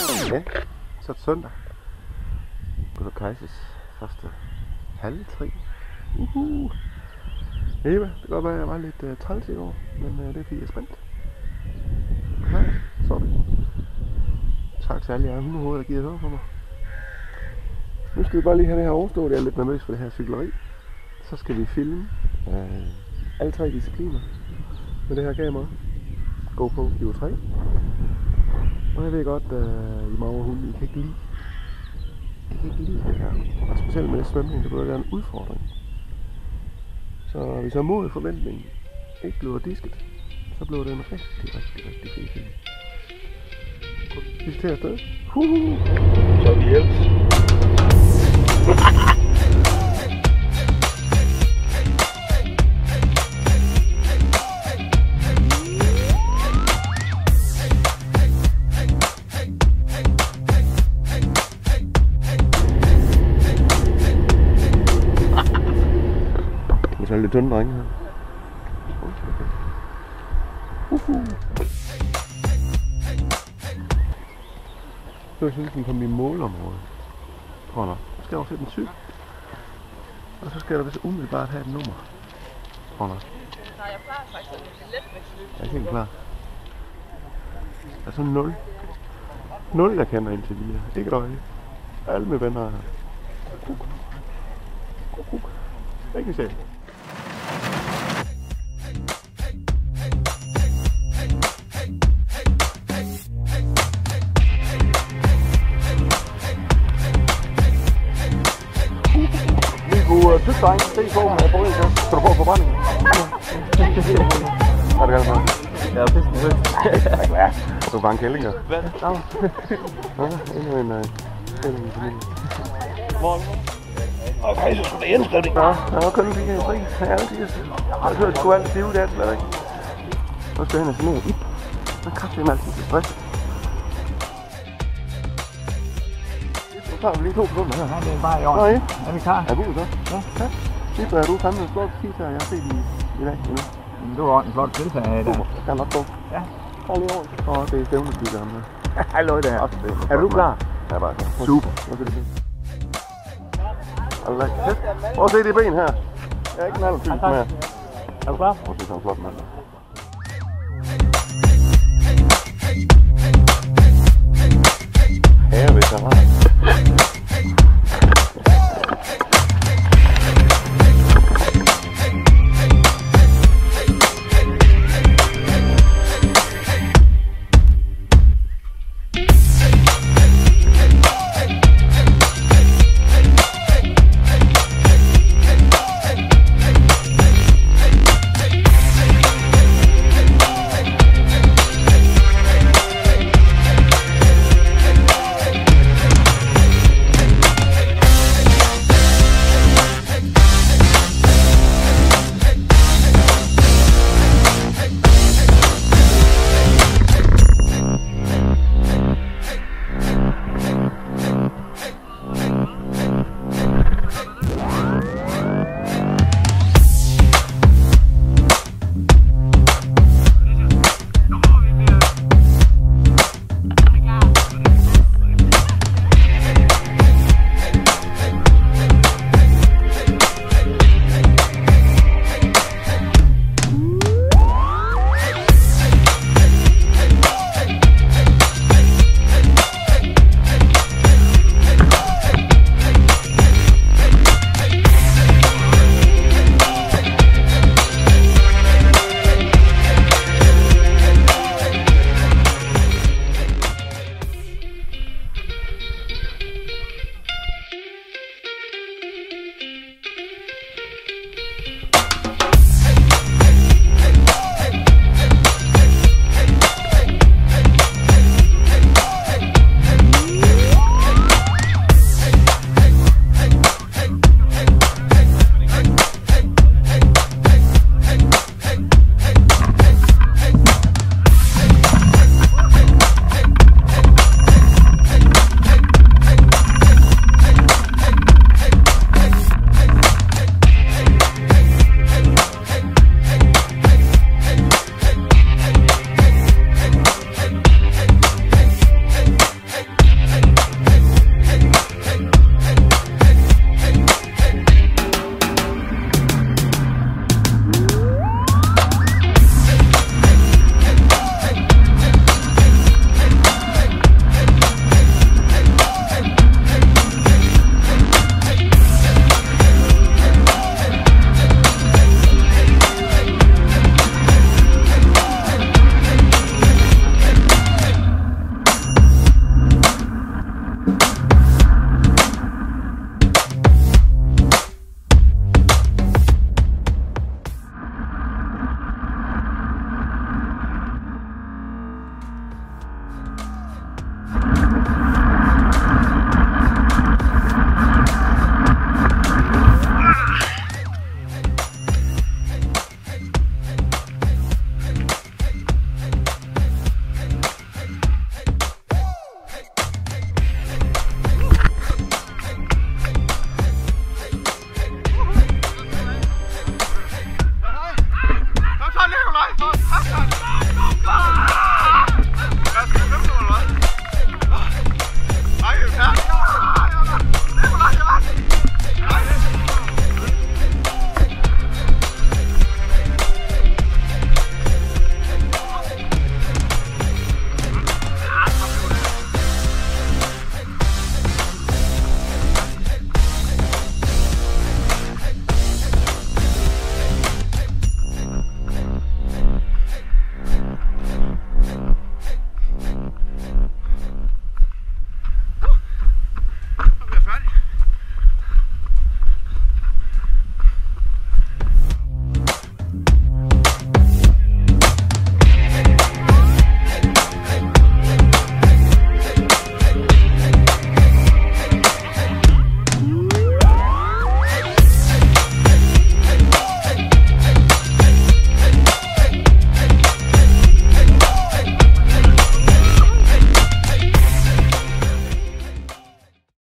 Ja, så er det søndag. Gustav Kajses første halvtræ. Eva, det kan godt være, at jeg var lidt træls i år, men det er fordi jeg er spændt. Hej, så er det. Tak til alle jer hundehoveder, der giver høre for mig. Nu skal vi bare lige have det her overstået. Jeg er lidt nervøs for det her cykleri. Så skal vi filme alle 3 discipliner med det her kamera. GoPro Evo 3. Og jeg ved godt, I magerhunde, I kan ikke lide det her. Og specielt med svømning, det burde være en udfordring. Så hvis jeg mod forventningen ikke bliver disket, så bliver det en rigtig fed film. Vi skal til afsted. Så er vi hjælps. Så er det lidt tynde drenge her. Så jeg synes, den kommer i målområdet. Tror jeg nok. Så skal jeg også sætte en cykel. Og så skal der vist umiddelbart have et nummer. Tror jeg nok. Nej, jeg plejer faktisk at blive let med cykel. Jeg er ikke helt klar. Der er sådan 0. 0 jeg kender indtil videre. Ikke dog ikke. Alle mine venner er her. Ikke selv. Tysk dreng, se på med brød, så skal du få forbrænding. Hvad er det galt med? Ja, fisken er højt. Ja, du er bare en kællinger. Hvad? Ja, endnu en kælling i familien. Hvor? Okay, så skulle det indskrive det. Ja, jeg har kun en fik her i fri. Jeg har hørt sgu alt det det er slet ikke. Så skal jeg hen og sådan noget ip. Så kraftigt med altid til stress. Så tager vi lige 2 sekunder her. Ja, det er bare i orden. Nej. Er vi klar? Er du så? Ja. Lige er du fandme en flot kis her, jeg har set i dag endnu. Du har en flot deltager i dag. Det kan nok gå. Ja. Hold lige over. Åh, det er stævnestykker ham her. Hallo det her. Er du klar? Ja, bare klar. Super. Nu skal det blive. Prøv at se de ben her. Jeg er ikke en alder tysk mere. Er du klar? Prøv at se sådan en flot mand.